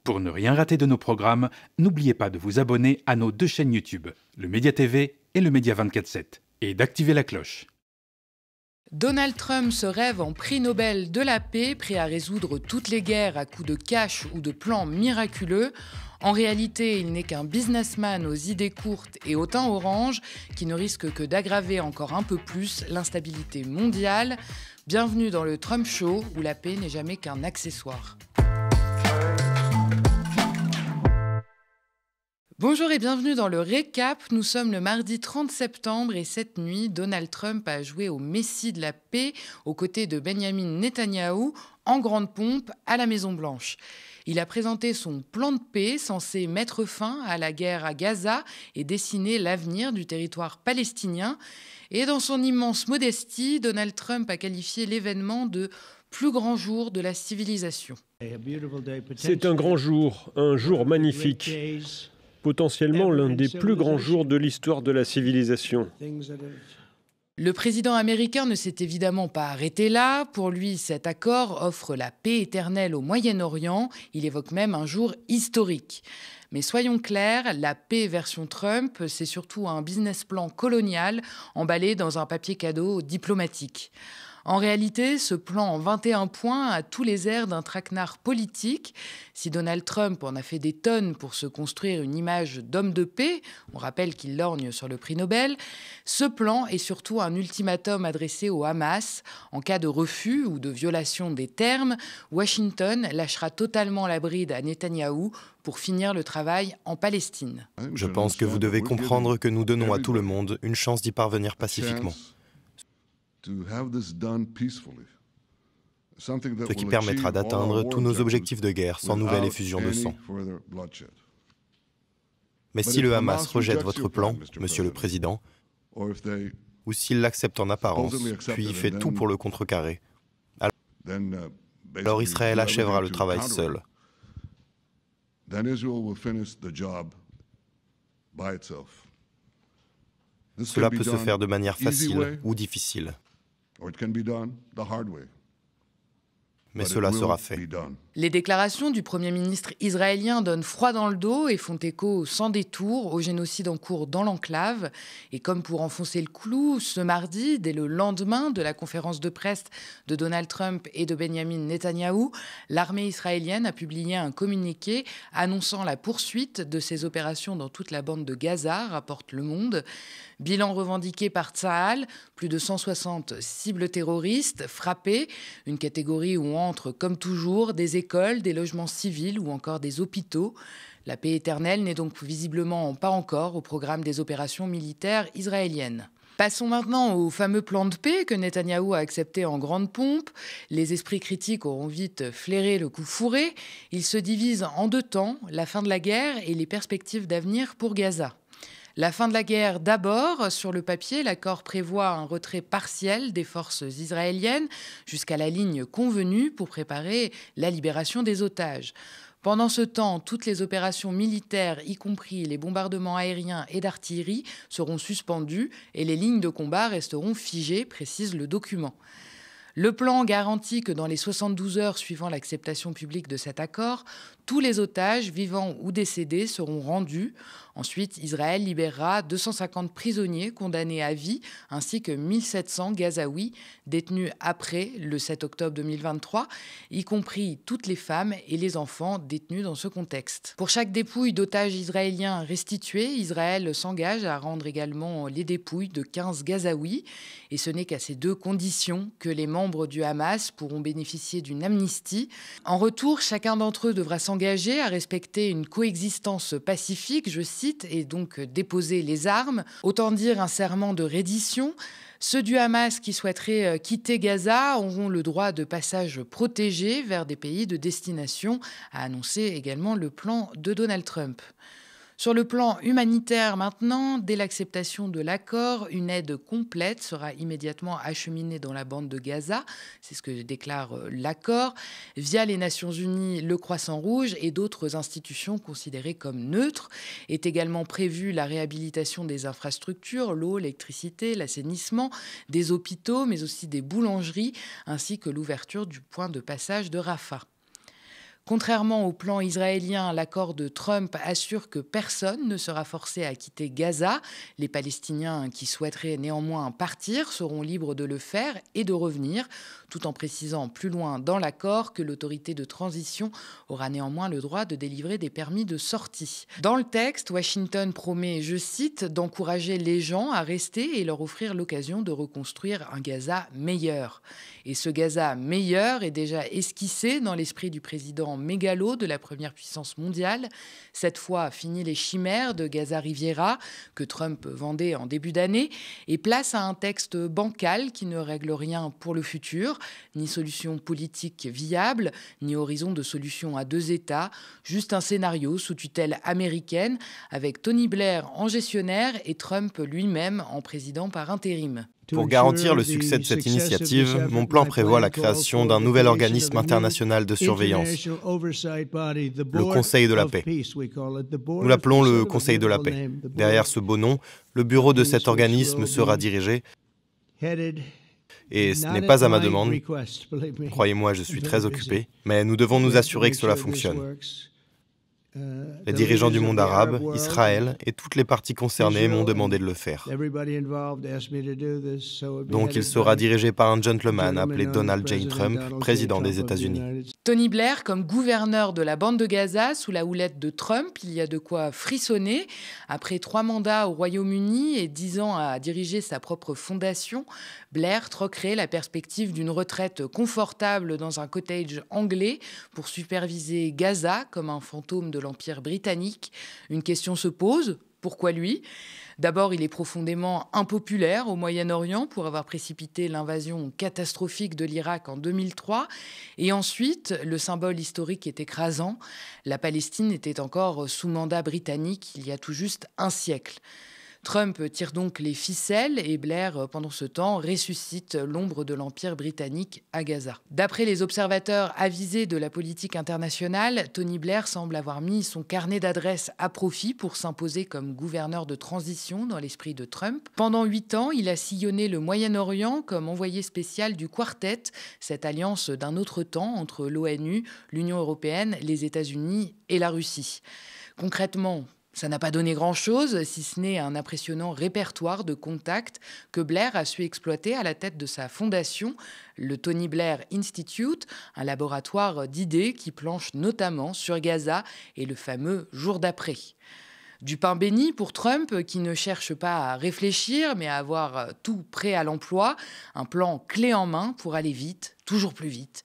Pour ne rien rater de nos programmes, n'oubliez pas de vous abonner à nos deux chaînes YouTube, le Média TV et le Média 24/7, et d'activer la cloche. Donald Trump se rêve en prix Nobel de la paix, prêt à résoudre toutes les guerres à coups de cash ou de plans miraculeux. En réalité, il n'est qu'un businessman aux idées courtes et au teint orange qui ne risque que d'aggraver encore un peu plus l'instabilité mondiale. Bienvenue dans le Trump Show, où la paix n'est jamais qu'un accessoire. Bonjour et bienvenue dans le récap. Nous sommes le mardi 30 septembre et cette nuit, Donald Trump a joué au Messie de la paix aux côtés de Benjamin Netanyahou en grande pompe à la Maison-Blanche. Il a présenté son plan de paix censé mettre fin à la guerre à Gaza et dessiner l'avenir du territoire palestinien. Et dans son immense modestie, Donald Trump a qualifié l'événement de plus grand jour de la civilisation. C'est un grand jour, un jour magnifique. Potentiellement l'un des plus grands jours de l'histoire de la civilisation. Le président américain ne s'est évidemment pas arrêté là. Pour lui, cet accord offre la paix éternelle au Moyen-Orient. Il évoque même un jour historique. Mais soyons clairs, la paix version Trump, c'est surtout un business plan colonial emballé dans un papier cadeau diplomatique. En réalité, ce plan en 21 points a tous les airs d'un traquenard politique. Si Donald Trump en a fait des tonnes pour se construire une image d'homme de paix, on rappelle qu'il lorgne sur le prix Nobel, ce plan est surtout un ultimatum adressé au Hamas. En cas de refus ou de violation des termes, Washington lâchera totalement la bride à Netanyahou pour finir le travail en Palestine. Je pense que vous devez comprendre que nous donnons à tout le monde une chance d'y parvenir pacifiquement. Ce qui permettra d'atteindre tous nos objectifs de guerre sans nouvelle effusion de sang. Mais si le Hamas rejette votre plan, Monsieur le Président, ou s'il l'accepte en apparence, puis fait tout pour le contrecarrer, alors Israël achèvera le travail seul. Cela peut se faire de manière facile ou difficile. Mais cela sera fait. Les déclarations du Premier ministre israélien donnent froid dans le dos et font écho sans détour au génocide en cours dans l'enclave. Et comme pour enfoncer le clou, ce mardi, dès le lendemain de la conférence de presse de Donald Trump et de Benjamin Netanyahou, l'armée israélienne a publié un communiqué annonçant la poursuite de ses opérations dans toute la bande de Gaza, rapporte Le Monde. Bilan revendiqué par Tsahal, plus de 160 cibles terroristes frappées, une catégorie où entrent, comme toujours, des écoles, des logements civils ou encore des hôpitaux. La paix éternelle n'est donc visiblement pas encore au programme des opérations militaires israéliennes. Passons maintenant au fameux plan de paix que Netanyahou a accepté en grande pompe. Les esprits critiques auront vite flairé le coup fourré. Il se divise en deux temps, la fin de la guerre et les perspectives d'avenir pour Gaza. La fin de la guerre d'abord. Sur le papier, l'accord prévoit un retrait partiel des forces israéliennes jusqu'à la ligne convenue pour préparer la libération des otages. Pendant ce temps, toutes les opérations militaires, y compris les bombardements aériens et d'artillerie, seront suspendues et les lignes de combat resteront figées, précise le document. Le plan garantit que dans les 72 heures suivant l'acceptation publique de cet accord, tous les otages, vivants ou décédés, seront rendus. Ensuite, Israël libérera 250 prisonniers condamnés à vie, ainsi que 1700 Gazaouis détenus après le 7 octobre 2023, y compris toutes les femmes et les enfants détenus dans ce contexte. Pour chaque dépouille d'otages israéliens restitués, Israël s'engage à rendre également les dépouilles de 15 Gazaouis. Et ce n'est qu'à ces deux conditions que les membres du Hamas pourront bénéficier d'une amnistie. En retour, chacun d'entre eux devra s'engager à respecter une coexistence pacifique, je cite, et donc déposer les armes. Autant dire un serment de reddition. Ceux du Hamas qui souhaiteraient quitter Gaza auront le droit de passage protégé vers des pays de destination, a annoncé également le plan de Donald Trump. Sur le plan humanitaire maintenant, dès l'acceptation de l'accord, une aide complète sera immédiatement acheminée dans la bande de Gaza, c'est ce que déclare l'accord, via les Nations Unies, le Croissant-Rouge et d'autres institutions considérées comme neutres. Est également prévue la réhabilitation des infrastructures, l'eau, l'électricité, l'assainissement, des hôpitaux, mais aussi des boulangeries, ainsi que l'ouverture du point de passage de Rafah. Contrairement au plan israélien, l'accord de Trump assure que personne ne sera forcé à quitter Gaza. Les Palestiniens qui souhaiteraient néanmoins partir seront libres de le faire et de revenir, tout en précisant plus loin dans l'accord que l'autorité de transition aura néanmoins le droit de délivrer des permis de sortie. Dans le texte, Washington promet, je cite, d'encourager les gens à rester et leur offrir l'occasion de reconstruire un Gaza meilleur. Et ce Gaza meilleur est déjà esquissé dans l'esprit du président mégalo de la première puissance mondiale. Cette fois, fini les chimères de Gaza Riviera que Trump vendait en début d'année et place à un texte bancal qui ne règle rien pour le futur, ni solution politique viable, ni horizon de solution à 2 États, juste un scénario sous tutelle américaine avec Tony Blair en gestionnaire et Trump lui-même en président par intérim. Pour garantir le succès de cette initiative, mon plan prévoit la création d'un nouvel organisme international de surveillance, le Conseil de la paix. Nous l'appelons le Conseil de la paix. Derrière ce beau nom, le bureau de cet organisme sera dirigé, et ce n'est pas à ma demande, croyez-moi, je suis très occupé, mais nous devons nous assurer que cela fonctionne. Les dirigeants du monde arabe, Israël et toutes les parties concernées m'ont demandé de le faire. Donc il sera dirigé par un gentleman appelé Donald J. Trump, président des États-Unis. Tony Blair comme gouverneur de la bande de Gaza sous la houlette de Trump, il y a de quoi frissonner. Après 3 mandats au Royaume-Uni et 10 ans à diriger sa propre fondation, Blair troquerait la perspective d'une retraite confortable dans un cottage anglais pour superviser Gaza comme un fantôme de l'Empire britannique. Une question se pose, pourquoi lui ? D'abord, il est profondément impopulaire au Moyen-Orient pour avoir précipité l'invasion catastrophique de l'Irak en 2003. Et ensuite, le symbole historique est écrasant. La Palestine était encore sous mandat britannique il y a tout juste un siècle. Trump tire donc les ficelles et Blair, pendant ce temps, ressuscite l'ombre de l'Empire britannique à Gaza. D'après les observateurs avisés de la politique internationale, Tony Blair semble avoir mis son carnet d'adresses à profit pour s'imposer comme gouverneur de transition dans l'esprit de Trump. Pendant 8 ans, il a sillonné le Moyen-Orient comme envoyé spécial du Quartet, cette alliance d'un autre temps entre l'ONU, l'Union européenne, les États-Unis et la Russie. Concrètement, ça n'a pas donné grand-chose, si ce n'est un impressionnant répertoire de contacts que Blair a su exploiter à la tête de sa fondation, le Tony Blair Institute, un laboratoire d'idées qui planche notamment sur Gaza et le fameux jour d'après. Du pain béni pour Trump, qui ne cherche pas à réfléchir, mais à avoir tout prêt à l'emploi, un plan clé en main pour aller vite, toujours plus vite.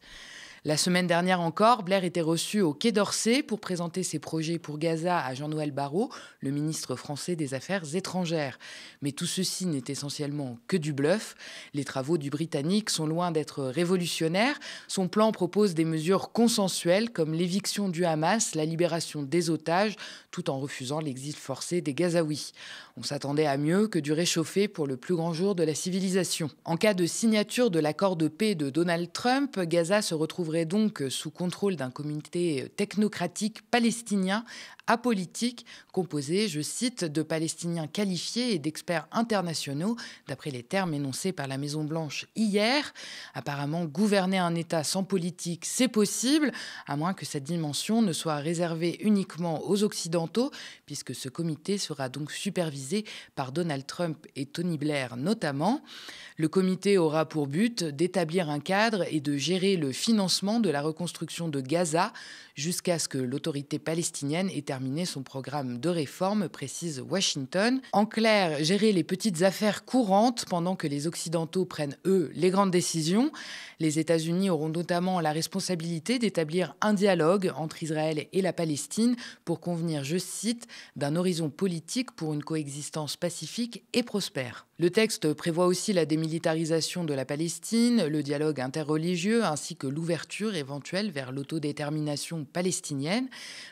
La semaine dernière encore, Blair était reçu au Quai d'Orsay pour présenter ses projets pour Gaza à Jean-Noël Barrot, le ministre français des Affaires étrangères. Mais tout ceci n'est essentiellement que du bluff. Les travaux du Britannique sont loin d'être révolutionnaires. Son plan propose des mesures consensuelles comme l'éviction du Hamas, la libération des otages, tout en refusant l'exil forcé des Gazaouis. On s'attendait à mieux que du réchauffé pour le plus grand jour de la civilisation. En cas de signature de l'accord de paix de Donald Trump, Gaza se retrouverait donc sous contrôle d'un comité technocratique palestinien apolitique, composé, je cite, de Palestiniens qualifiés et d'experts internationaux, d'après les termes énoncés par la Maison-Blanche hier. Apparemment, gouverner un État sans politique, c'est possible, à moins que cette dimension ne soit réservée uniquement aux Occidentaux, puisque ce comité sera donc supervisé par Donald Trump et Tony Blair notamment. Le comité aura pour but d'établir un cadre et de gérer le financement de la reconstruction de Gaza jusqu'à ce que l'autorité palestinienne ait terminé son programme de réforme, précise Washington. En clair, gérer les petites affaires courantes pendant que les Occidentaux prennent, eux, les grandes décisions. Les États-Unis auront notamment la responsabilité d'établir un dialogue entre Israël et la Palestine pour convenir, je cite, d'un horizon politique pour une coexistence pacifique et prospère. Le texte prévoit aussi la démilitarisation de la Palestine, le dialogue interreligieux ainsi que l'ouverture éventuelle vers l'autodétermination palestinienne.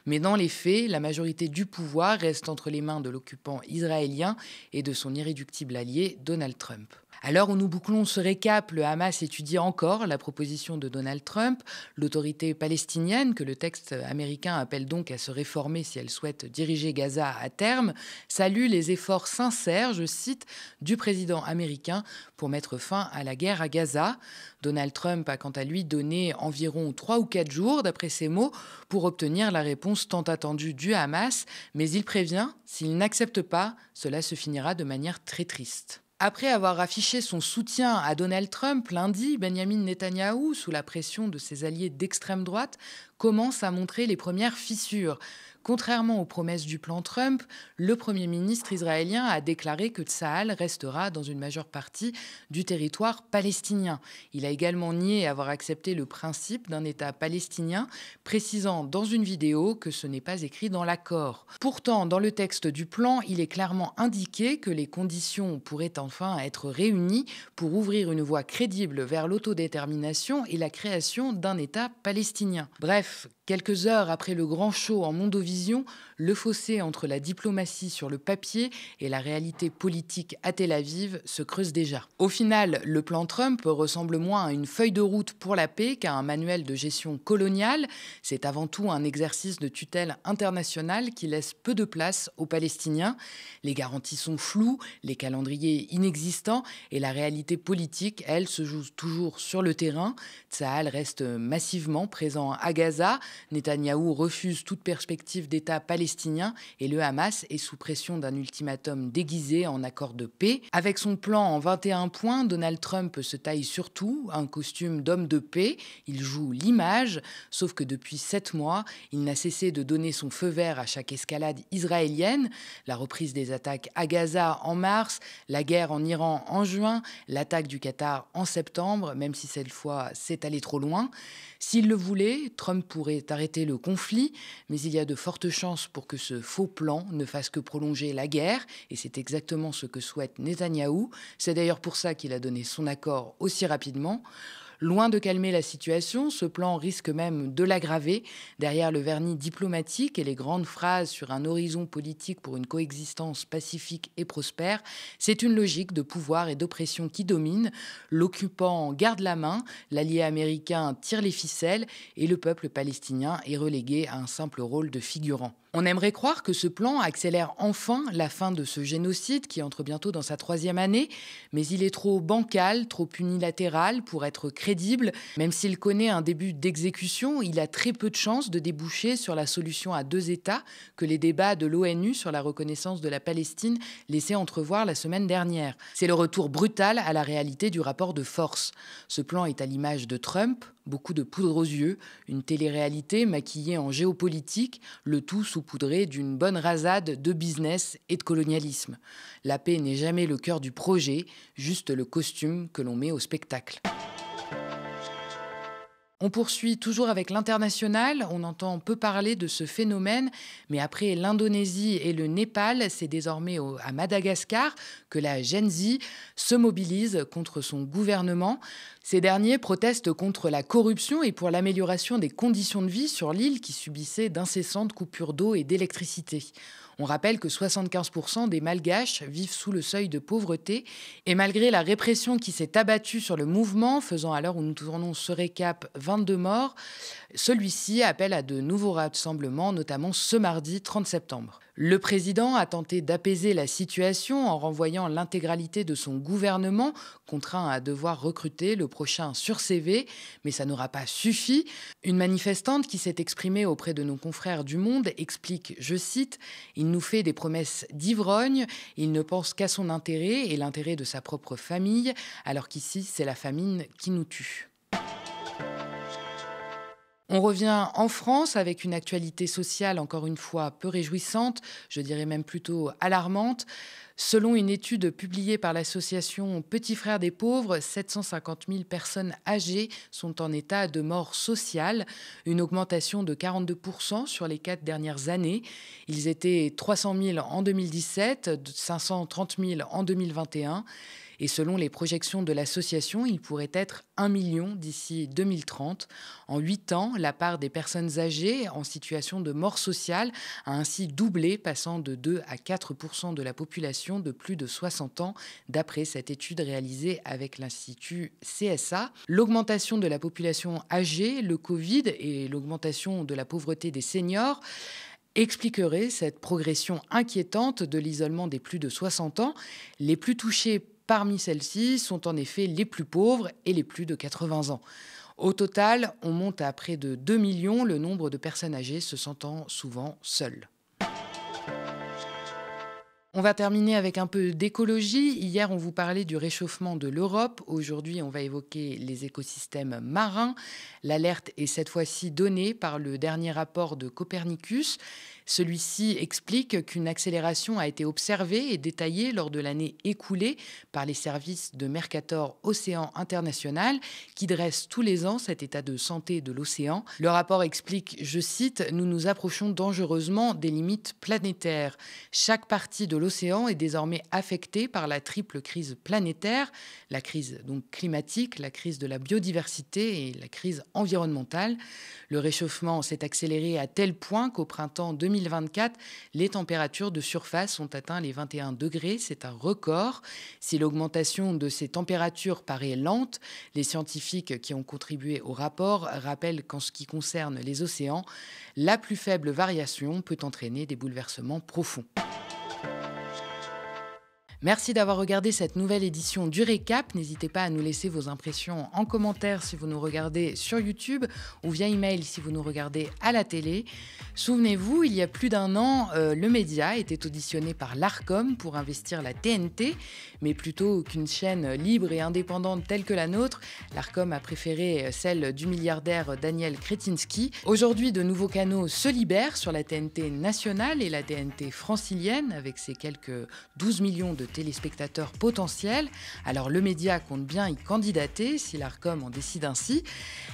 Mais dans les faits, la majorité du pouvoir reste entre les mains de l'occupant israélien et de son irréductible allié Donald Trump. À l'heure où nous bouclons ce récap, le Hamas étudie encore la proposition de Donald Trump. L'autorité palestinienne, que le texte américain appelle donc à se réformer si elle souhaite diriger Gaza à terme, salue les efforts sincères, je cite, du président américain pour mettre fin à la guerre à Gaza. Donald Trump a quant à lui donné environ 3 ou 4 jours, d'après ses mots, pour obtenir la réponse tant attendue du Hamas, mais il prévient, s'il n'accepte pas, cela se finira de manière très triste. Après avoir affiché son soutien à Donald Trump lundi, Benjamin Netanyahou, sous la pression de ses alliés d'extrême droite, commence à montrer les premières fissures. Contrairement aux promesses du plan Trump, le Premier ministre israélien a déclaré que Tsahal restera dans une majeure partie du territoire palestinien. Il a également nié avoir accepté le principe d'un État palestinien, précisant dans une vidéo que ce n'est pas écrit dans l'accord. Pourtant, dans le texte du plan, il est clairement indiqué que les conditions pourraient enfin être réunies pour ouvrir une voie crédible vers l'autodétermination et la création d'un État palestinien. Bref, quelques heures après le grand show en Mondovision, le fossé entre la diplomatie sur le papier et la réalité politique à Tel Aviv se creuse déjà. Au final, le plan Trump ressemble moins à une feuille de route pour la paix qu'à un manuel de gestion coloniale. C'est avant tout un exercice de tutelle internationale qui laisse peu de place aux Palestiniens. Les garanties sont floues, les calendriers inexistants et la réalité politique, elle, se joue toujours sur le terrain. Tsahal reste massivement présent à Gaza. Netanyahou refuse toute perspective d'État palestinien et le Hamas est sous pression d'un ultimatum déguisé en accord de paix. Avec son plan en 21 points, Donald Trump se taille surtout un costume d'homme de paix. Il joue l'image, sauf que depuis 7 mois, il n'a cessé de donner son feu vert à chaque escalade israélienne. La reprise des attaques à Gaza en mars, la guerre en Iran en juin, l'attaque du Qatar en septembre, même si cette fois c'est allé trop loin. S'il le voulait, Trump pourrait arrêter le conflit, mais il y a de fortes chances pour que ce faux plan ne fasse que prolonger la guerre, et c'est exactement ce que souhaite Netanyahou. C'est d'ailleurs pour ça qu'il a donné son accord aussi rapidement. Loin de calmer la situation, ce plan risque même de l'aggraver. Derrière le vernis diplomatique et les grandes phrases sur un horizon politique pour une coexistence pacifique et prospère, c'est une logique de pouvoir et d'oppression qui domine. L'occupant garde la main, l'allié américain tire les ficelles et le peuple palestinien est relégué à un simple rôle de figurant. On aimerait croire que ce plan accélère enfin la fin de ce génocide qui entre bientôt dans sa 3e année, mais il est trop bancal, trop unilatéral pour être crédible. Même s'il connaît un début d'exécution, il a très peu de chances de déboucher sur la solution à 2 États que les débats de l'ONU sur la reconnaissance de la Palestine laissaient entrevoir la semaine dernière. C'est le retour brutal à la réalité du rapport de force. Ce plan est à l'image de Trump. Beaucoup de poudre aux yeux, une télé-réalité maquillée en géopolitique, le tout saupoudré d'une bonne rasade de business et de colonialisme. La paix n'est jamais le cœur du projet, juste le costume que l'on met au spectacle. On poursuit toujours avec l'international. On entend peu parler de ce phénomène, mais après l'Indonésie et le Népal, c'est désormais à Madagascar que la Gen Z se mobilise contre son gouvernement. Ces derniers protestent contre la corruption et pour l'amélioration des conditions de vie sur l'île qui subissait d'incessantes coupures d'eau et d'électricité. On rappelle que 75% des Malgaches vivent sous le seuil de pauvreté et malgré la répression qui s'est abattue sur le mouvement, faisant à l'heure où nous tournons ce récap 22 morts, celui-ci appelle à de nouveaux rassemblements, notamment ce mardi 30 septembre. Le président a tenté d'apaiser la situation en renvoyant l'intégralité de son gouvernement, contraint à devoir recruter le prochain sur CV, mais ça n'aura pas suffi. Une manifestante qui s'est exprimée auprès de nos confrères du Monde explique, je cite, « Il nous fait des promesses d'ivrogne, il ne pense qu'à son intérêt et l'intérêt de sa propre famille, alors qu'ici c'est la famine qui nous tue ». On revient en France avec une actualité sociale encore une fois peu réjouissante, je dirais même plutôt alarmante. Selon une étude publiée par l'association Petits Frères des Pauvres, 750 000 personnes âgées sont en état de mort sociale, une augmentation de 42% sur les 4 dernières années. Ils étaient 300 000 en 2017, 530 000 en 2021. Et selon les projections de l'association, il pourrait être 1 million d'ici 2030. En 8 ans, la part des personnes âgées en situation de mort sociale a ainsi doublé, passant de 2 à 4% de la population de plus de 60 ans, d'après cette étude réalisée avec l'Institut CSA. L'augmentation de la population âgée, le Covid et l'augmentation de la pauvreté des seniors expliquerait cette progression inquiétante de l'isolement des plus de 60 ans. Les plus touchés parmi celles-ci sont en effet les plus pauvres et les plus de 80 ans. Au total, on monte à près de 2 millions le nombre de personnes âgées se sentant souvent seules. On va terminer avec un peu d'écologie. Hier, on vous parlait du réchauffement de l'Europe. Aujourd'hui, on va évoquer les écosystèmes marins. L'alerte est cette fois-ci donnée par le dernier rapport de Copernicus. Celui-ci explique qu'une accélération a été observée et détaillée lors de l'année écoulée par les services de Mercator Océan International qui dressent tous les ans cet état de santé de l'océan. Le rapport explique, je cite, « Nous nous approchons dangereusement des limites planétaires. Chaque partie de l'océan est désormais affectée par la triple crise planétaire, la crise donc climatique, la crise de la biodiversité et la crise environnementale. Le réchauffement s'est accéléré à tel point qu'au printemps 2024, les températures de surface ont atteint les 21 degrés. C'est un record. Si l'augmentation de ces températures paraît lente, les scientifiques qui ont contribué au rapport rappellent qu'en ce qui concerne les océans, la plus faible variation peut entraîner des bouleversements profonds. Merci d'avoir regardé cette nouvelle édition du Récap. N'hésitez pas à nous laisser vos impressions en commentaire si vous nous regardez sur YouTube ou via email si vous nous regardez à la télé. Souvenez-vous, il y a plus d'1 an, le média était auditionné par l'Arcom pour investir la TNT, mais plutôt qu'une chaîne libre et indépendante telle que la nôtre, l'Arcom a préféré celle du milliardaire Daniel Kretinsky. Aujourd'hui, de nouveaux canaux se libèrent sur la TNT nationale et la TNT francilienne avec ses quelques 12 millions de téléspectateurs potentiels. Alors le média compte bien y candidater si l'Arcom en décide ainsi.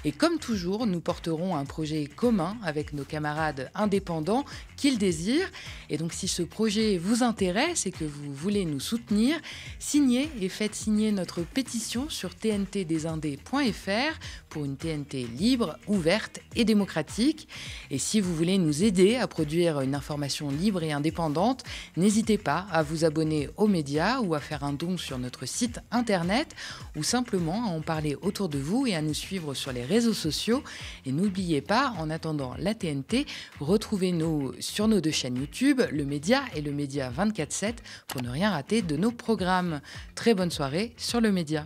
Et comme toujours, nous porterons un projet commun avec nos camarades indépendants qu'ils désirent. Et donc si ce projet vous intéresse et que vous voulez nous soutenir, signez et faites signer notre pétition sur tntdesindés.fr pour une TNT libre, ouverte et démocratique. Et si vous voulez nous aider à produire une information libre et indépendante, n'hésitez pas à vous abonner aux médias ou à faire un don sur notre site internet ou simplement à en parler autour de vous et à nous suivre sur les réseaux sociaux. Et n'oubliez pas, en attendant la TNT, retrouvez-nous sur nos 2 chaînes YouTube, Le Média et Le Média 24/7 pour ne rien rater de nos programmes. Très bonne soirée sur Le Média.